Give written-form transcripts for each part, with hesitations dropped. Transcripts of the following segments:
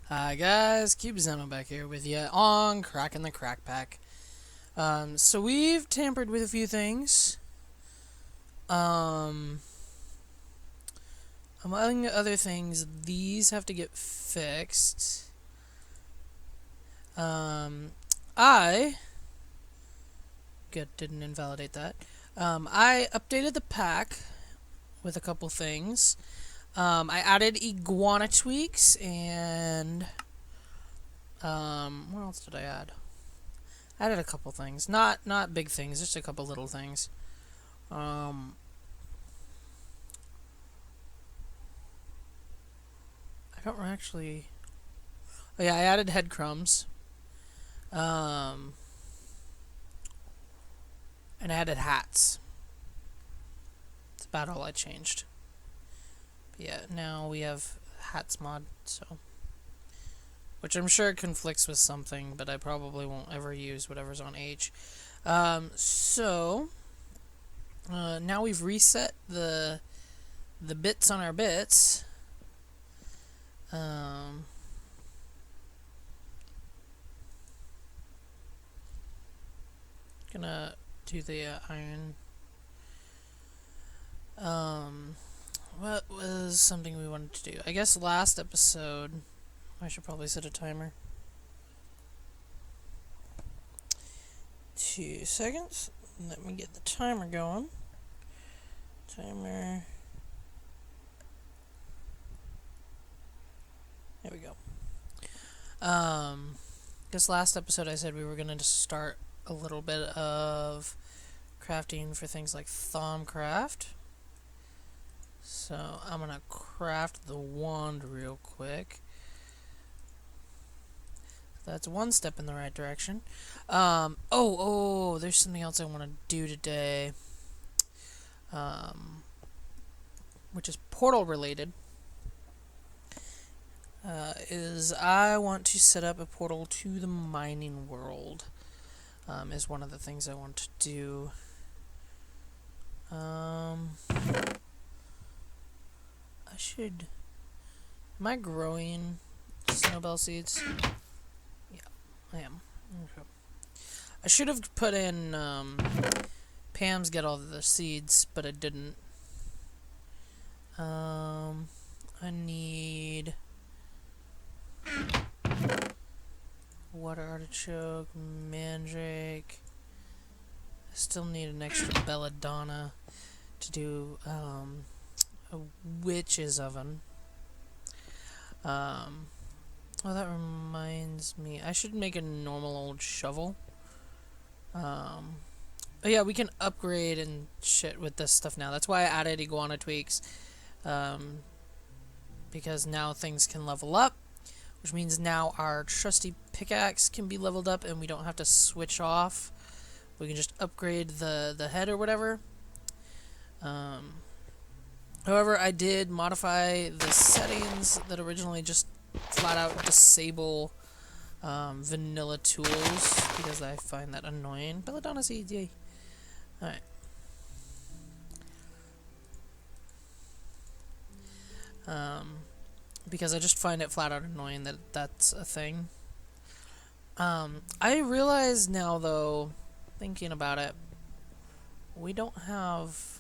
Hi guys, CubeZeno back here with you on Cracking the Crackpack. So we've tampered with a few things. Um, Among other things, these have to get fixed. I didn't invalidate that. I updated the pack with a couple things. I added iguana tweaks and what else did I add? I added a couple things, not big things, just a couple little things. I don't actually. Oh yeah, I added head crumbs. And I added hats. That's about all I changed. But yeah, now we have hats mod, so which I'm sure conflicts with something, but I probably won't ever use whatever's on H. Now we've reset the bits on our bits. Gonna do the iron. What was something we wanted to do? I guess last episode, I should probably set a timer. 2 seconds. Let me get the timer going. Timer. There we go. Guess last episode I said we were gonna start a little bit of crafting for things like Thaumcraft. So I'm gonna craft the wand real quick. That's one step in the right direction. There's something else I want to do today. Which is portal related. Is I want to set up a portal to the mining world. Is one of the things I want to do. I should. Am I growing snowbell seeds? Yeah, I am. Okay. I should have put in Pam's get all the seeds, but I didn't. I need water artichoke, mandrake. I still need an extra belladonna to do a witch's oven. Oh, that reminds me. I should make a normal old shovel. But yeah, we can upgrade and shit with this stuff now. That's why I added iguana tweaks. Because now things can level up. Which means now our trusty pickaxe can be leveled up and we don't have to switch off. We can just upgrade the head or whatever. However, I did modify the settings that originally just flat out disable vanilla tools because I find that annoying. Belladonna seeds, yay. Alright. Because I just find it flat out annoying that that's a thing. I realize now, though, thinking about it, we don't have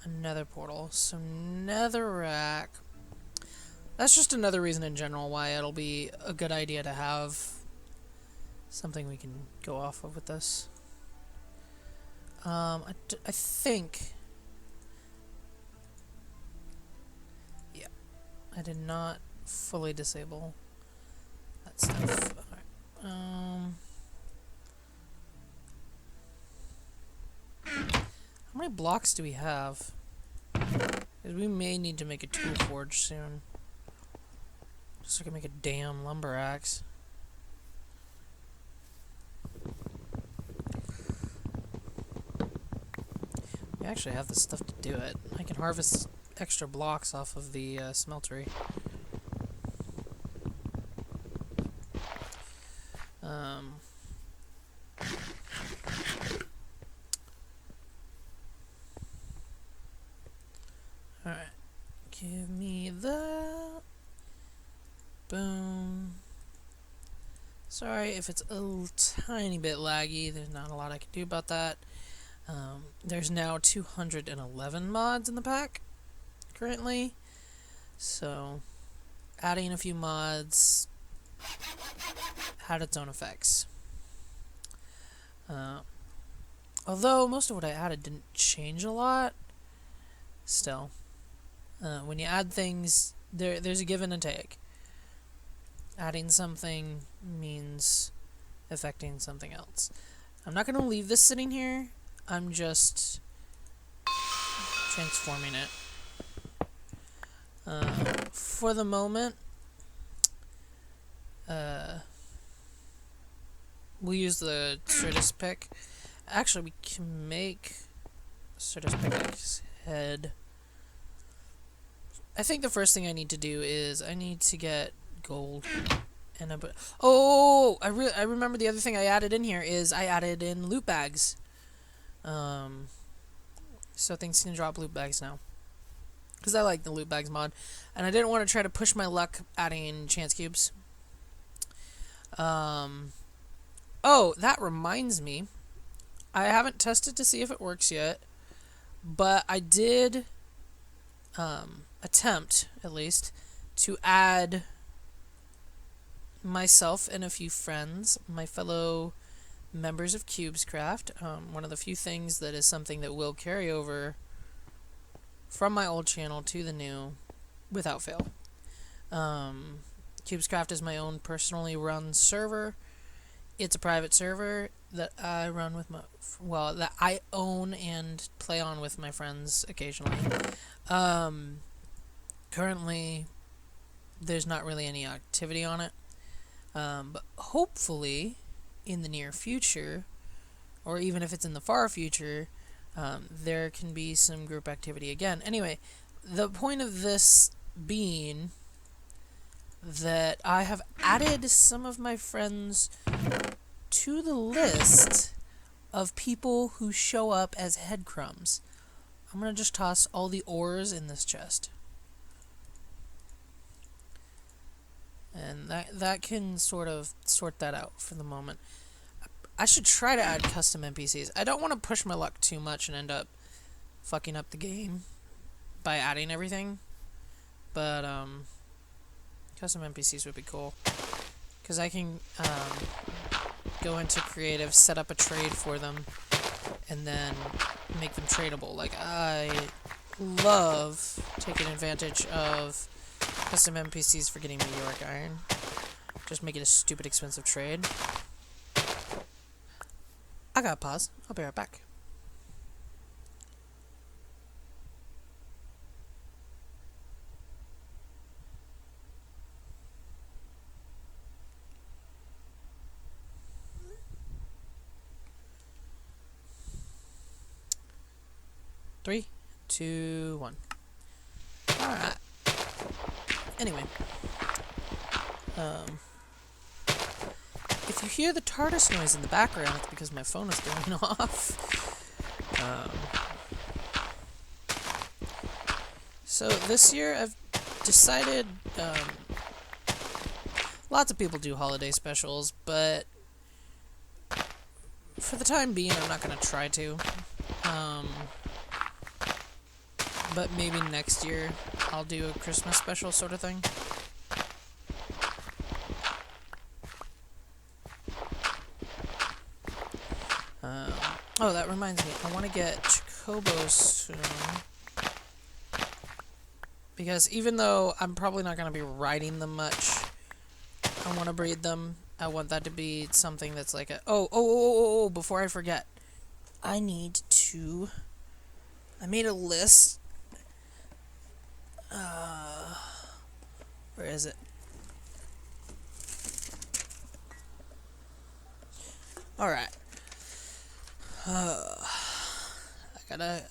another portal. So netherrack. That's just another reason in general why it'll be a good idea to have something we can go off of with this. I think. Yeah, I did not fully disable that stuff. Alright. How many blocks do we have? Because we may need to make a tool forge soon. Just so I can make a damn lumber axe. We actually have the stuff to do it. I can harvest extra blocks off of the smeltery. Give me that. Boom. Sorry if it's a tiny bit laggy. There's not a lot I can do about that. There's now 211 mods in the pack currently. So, adding a few mods had its own effects. Although most of what I added didn't change a lot, still, when you add things, there's a give and a take. Adding something means affecting something else. I'm not going to leave this sitting here. I'm just transforming it. For the moment, we'll use the Certus pick. Actually, we can make Certus pick's head. I think the first thing I need to do is I need to get gold. And I remember the other thing I added in here is I added in loot bags. So things can drop loot bags now. Because I like the loot bags mod. And I didn't want to try to push my luck adding chance cubes. Oh, that reminds me. I haven't tested to see if it works yet. But I did attempt, at least, to add myself and a few friends, my fellow members of Cubescraft. One of the few things that is something that will carry over from my old channel to the new without fail. Cubescraft is my own personally run server. It's a private server that I run with that I own and play on with my friends occasionally. Currently, there's not really any activity on it. But hopefully, in the near future, or even if it's in the far future, there can be some group activity again. Anyway, the point of this being that I have added some of my friends to the list of people who show up as headcrumbs. I'm going to just toss all the ores in this chest. And that can sort of sort that out for the moment. I should try to add custom NPCs. I don't want to push my luck too much and end up fucking up the game by adding everything. But custom NPCs would be cool. Because I can go into creative, set up a trade for them, and then make them tradable. Like, I love taking advantage of custom NPCs for getting meteoric iron. Just make it a stupid expensive trade. I gotta pause. I'll be right back. Three, two, one. Alright. Anyway. If you hear the TARDIS noise in the background, it's because my phone is going off. So this year I've decided, lots of people do holiday specials, but for the time being I'm not going to try to. But maybe next year I'll do a Christmas special sort of thing. Oh, that reminds me. I want to get Chocobos soon. Because even though I'm probably not going to be riding them much, I want to breed them. I want that to be something that's like a... Oh, before I forget. I need to... I made a list. Where is it? Alright.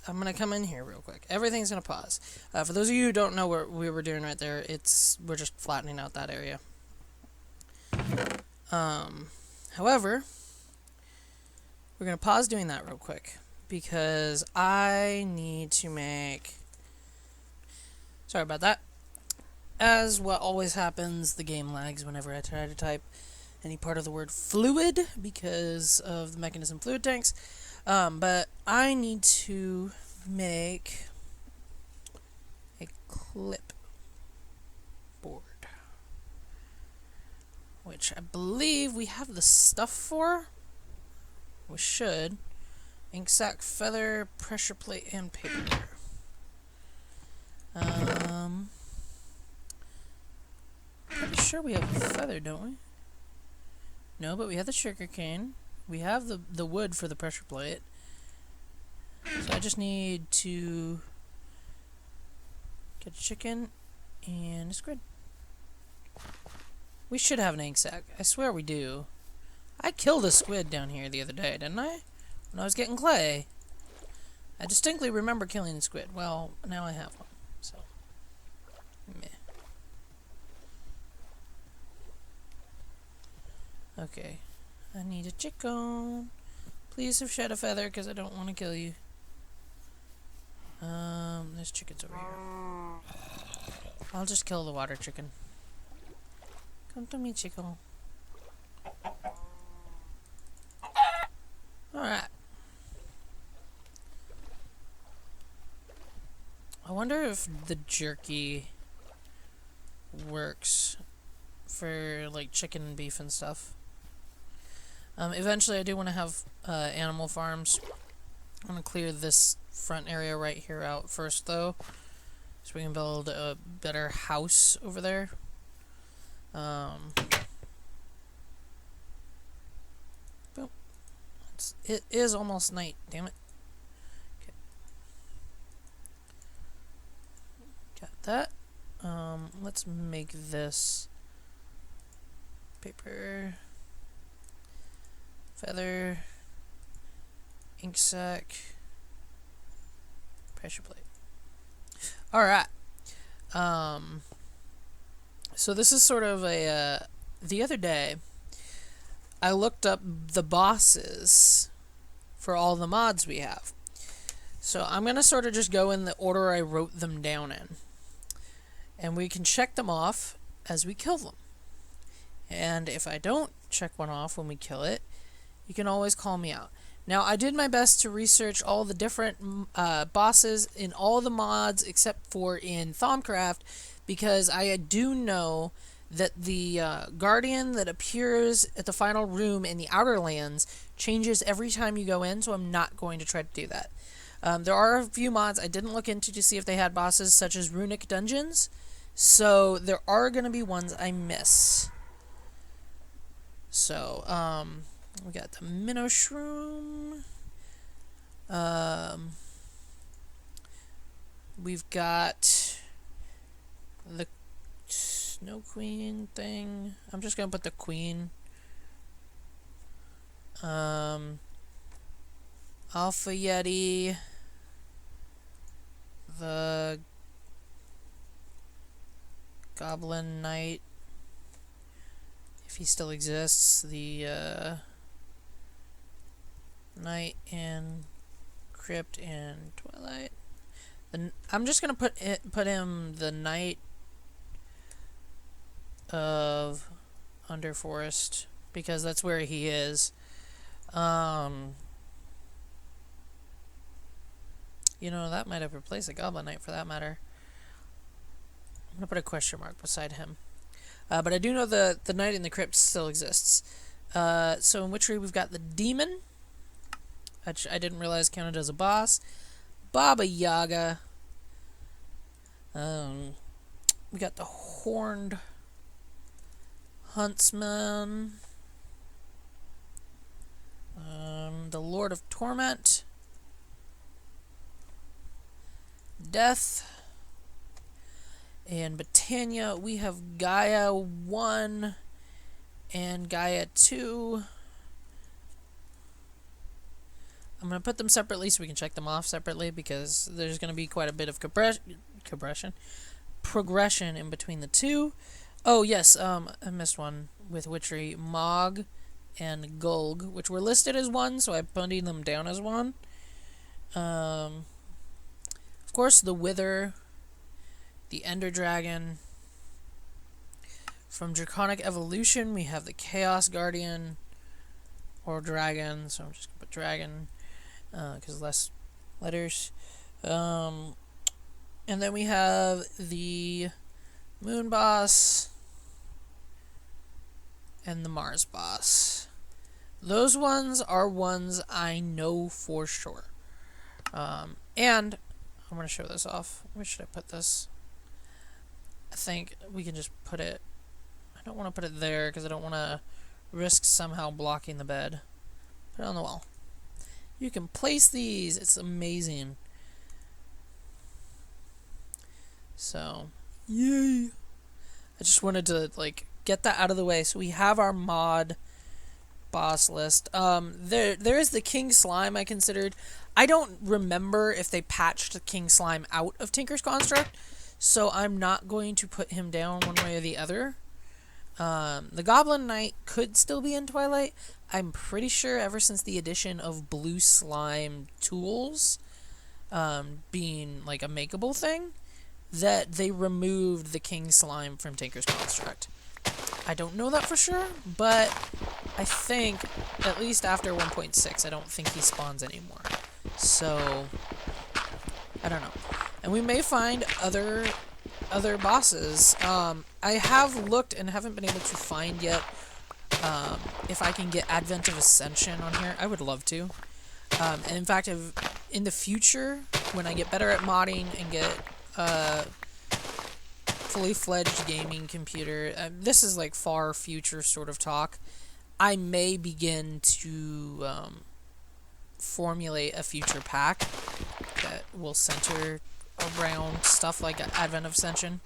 I'm gonna come in here real quick. Everything's gonna pause. For those of you who don't know what we were doing right there, we're just flattening out that area. However, we're gonna pause doing that real quick because I need to make Sorry about that. As what always happens, the game lags whenever I try to type any part of the word fluid because of the mechanism fluid tanks. But I need to make a clip board, which I believe we have the stuff for. We should. Ink sac, feather, pressure plate, and paper. Pretty sure we have a feather, don't we? No, but we have the sugar cane. We have the wood for the pressure plate. So I just need to get a chicken and a squid. We should have an ink sac. I swear we do. I killed a squid down here the other day, didn't I? When I was getting clay. I distinctly remember killing the squid. Well, now I have one. So, meh. Okay. I need a chicken. Please have shed a feather because I don't want to kill you. There's chickens over here. I'll just kill the water chicken. Come to me, chicken. Alright. I wonder if the jerky works for like chicken and beef and stuff. Eventually I do want to have animal farms. I want to clear this front area right here out first though, so we can build a better house over there. Boom. It is almost night, damn it. Okay. Got that. Let's make this paper, feather, ink sac, pressure plate. Alright. So this is sort of a, the other day, I looked up the bosses for all the mods we have. So I'm going to sort of just go in the order I wrote them down in. And we can check them off as we kill them. And if I don't check one off when we kill it, you can always call me out. Now, I did my best to research all the different bosses in all the mods except for in Thaumcraft, because I do know that the Guardian that appears at the final room in the Outer Lands changes every time you go in, so I'm not going to try to do that. There are a few mods I didn't look into to see if they had bosses, such as Runic Dungeons, so there are going to be ones I miss. So, we got the Minnow Shroom. We've got the Snow Queen thing. I'm just gonna put the Queen. Alpha Yeti. The Goblin Knight, if he still exists. The Night and Crypt and Twilight. I'm just gonna put him the Knight of Underforest because that's where he is. You know, that might have replaced a Goblin Knight for that matter. I'm gonna put a question mark beside him. But I do know the Knight in the Crypt still exists. So in Witchery we've got the Demon, which I didn't realize counted as a boss. Baba Yaga. We got the Horned Huntsman. The Lord of Torment. Death. And Britannia, we have Gaia 1 and Gaia 2. I'm going to put them separately so we can check them off separately because there's going to be quite a bit of progression in between the two. Oh, yes, I missed one with Witchery. Mog and Gulg, which were listed as one, so I'm putting them down as one. Of course, the Wither the Ender Dragon. From Draconic Evolution, we have the Chaos Guardian, or Dragon, so I'm just going to put Dragon, because less letters. And then we have the Moon Boss, and the Mars Boss. Those ones are ones I know for sure. And I'm going to show this off. Where should I put this? I think we can just put it... I don't want to put it there because I don't want to risk somehow blocking the bed. Put it on the wall. You can place these. It's amazing. So, yay! I just wanted to like get that out of the way. So we have our mod boss list. There is the King Slime I considered. I don't remember if they patched King Slime out of Tinker's Construct, so I'm not going to put him down one way or the other. The Goblin Knight could still be in Twilight. I'm pretty sure ever since the addition of blue slime tools, being like a makeable thing, that they removed the King Slime from Tinker's Construct. I don't know that for sure, but I think, at least after 1.6, I don't think he spawns anymore. So, I don't know. And we may find other bosses. I have looked and haven't been able to find yet if I can get Advent of Ascension on here. I would love to. And in fact, in the future, when I get better at modding and get fully fledged gaming computer, this is like far future sort of talk, I may begin to formulate a future pack that will center around stuff like Advent of Ascension.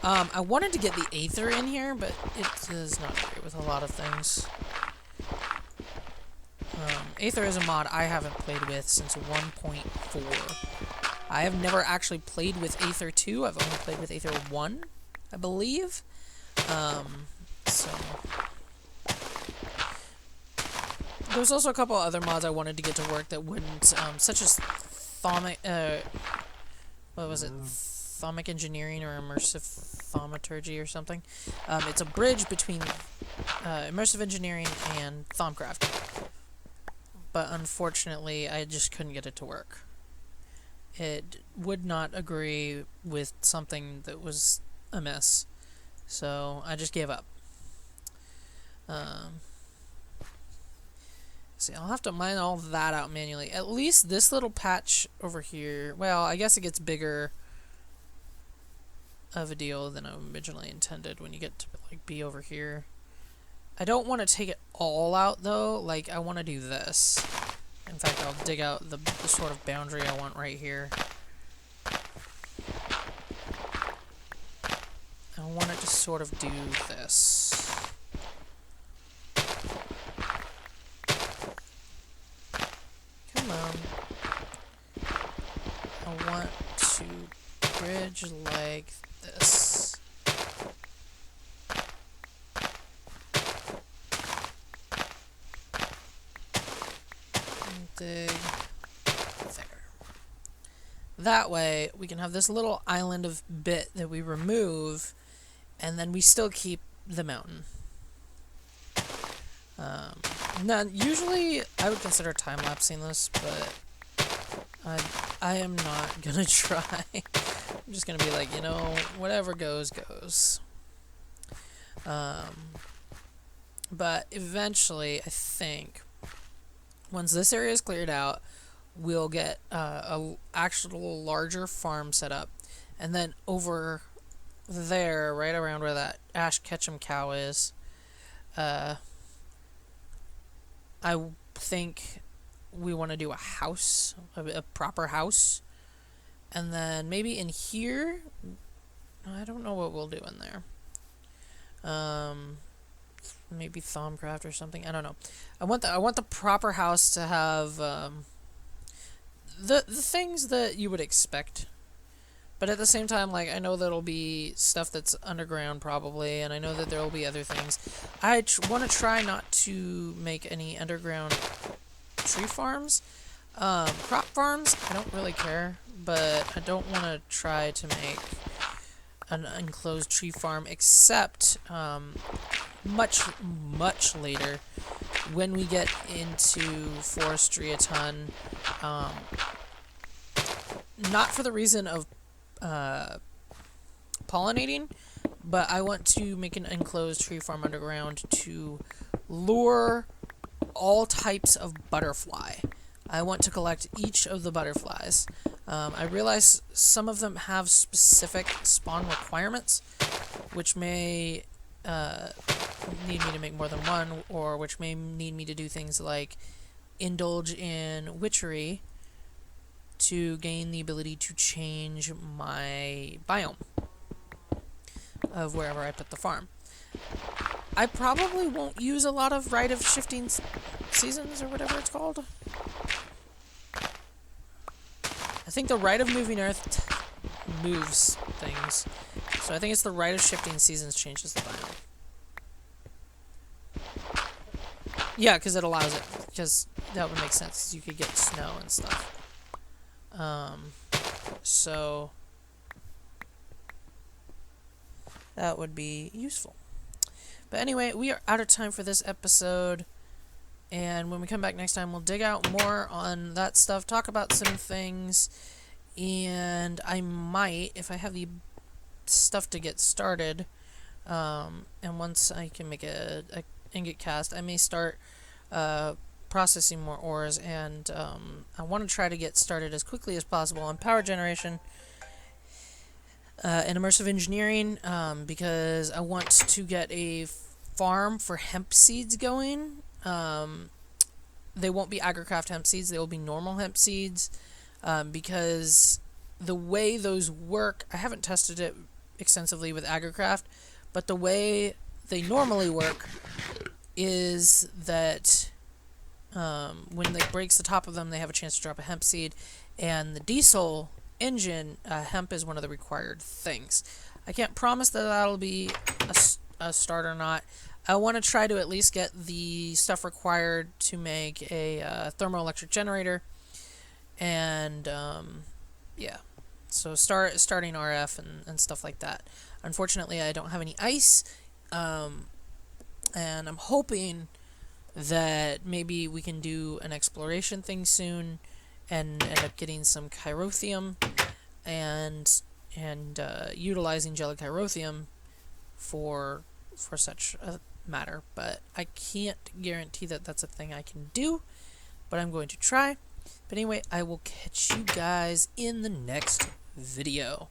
I wanted to get the Aether in here, but it does not agree with a lot of things. Aether is a mod I haven't played with since 1.4. I have never actually played with Aether 2. I've only played with Aether 1, I believe. So... There's also a couple other mods I wanted to get to work that wouldn't, such as what was it? Thaumic Engineering or Immersive Thaumaturgy or something. It's a bridge between Immersive Engineering and Thaumcraft. But unfortunately, I just couldn't get it to work. It would not agree with something that was amiss. So I just gave up. See, I'll have to mine all that out manually. At least this little patch over here, well, I guess it gets bigger of a deal than I originally intended when you get to like be over here. I don't want to take it all out though. Like, I want to do this. In fact, I'll dig out the sort of boundary I want right here. I want it to sort of do this. Come on. I want to bridge like this. Dig there. That way, we can have this little island of bit that we remove, and then we still keep the mountain. Now, usually, I would consider time-lapsing this, but I am not gonna try. I'm just gonna be like, you know, whatever goes, goes. But eventually, I think, once this area is cleared out, we'll get a actual larger farm set up, and then over there, right around where that Ash Ketchum cow is, I think we want to do a house, a proper house, and then maybe in here, I don't know what we'll do in there. Maybe Thaumcraft or something. I don't know. I want the proper house to have the things that you would expect, but at the same time, like, I know there'll be stuff that's underground probably, and I know that there'll be other things. I want to try not to make any underground tree farms. Crop farms, I don't really care, but I don't want to try to make an enclosed tree farm, except much later when we get into forestry a ton. Not for the reason of pollinating, but I want to make an enclosed tree farm underground to lure all types of butterfly. I want to collect each of the butterflies. I realize some of them have specific spawn requirements, which may need me to make more than one, or which may need me to do things like indulge in witchery to gain the ability to change my biome of wherever I put the farm. I probably won't use a lot of Rite of Shifting Seasons, or whatever it's called. I think the Rite of Moving Earth moves things. So I think it's the Rite of Shifting Seasons changes the biome. Yeah, because it allows it. Because that would make sense. You could get snow and stuff. So that would be useful. But anyway, we are out of time for this episode. And when we come back next time, we'll dig out more on that stuff, talk about some things, and I might, if I have the stuff to get started, and once I can make a ingot cast, I may start processing more ores, and I want to try to get started as quickly as possible on power generation and immersive engineering, because I want to get a farm for hemp seeds going. They won't be agricraft hemp seeds, they will be normal hemp seeds, because the way those work, I haven't tested it extensively with agricraft, but the way they normally work is that when it breaks the top of them, they have a chance to drop a hemp seed, and the diesel engine, hemp is one of the required things. I can't promise that that'll be a start or not. I want to try to at least get the stuff required to make a thermoelectric generator, and yeah, so starting RF and stuff like that. Unfortunately, I don't have any ice, and I'm hoping that maybe we can do an exploration thing soon and end up getting some chirothium and utilizing gelachirothium for such a matter, but I can't guarantee that that's a thing I can do, but I'm going to try. But anyway, I will catch you guys in the next video.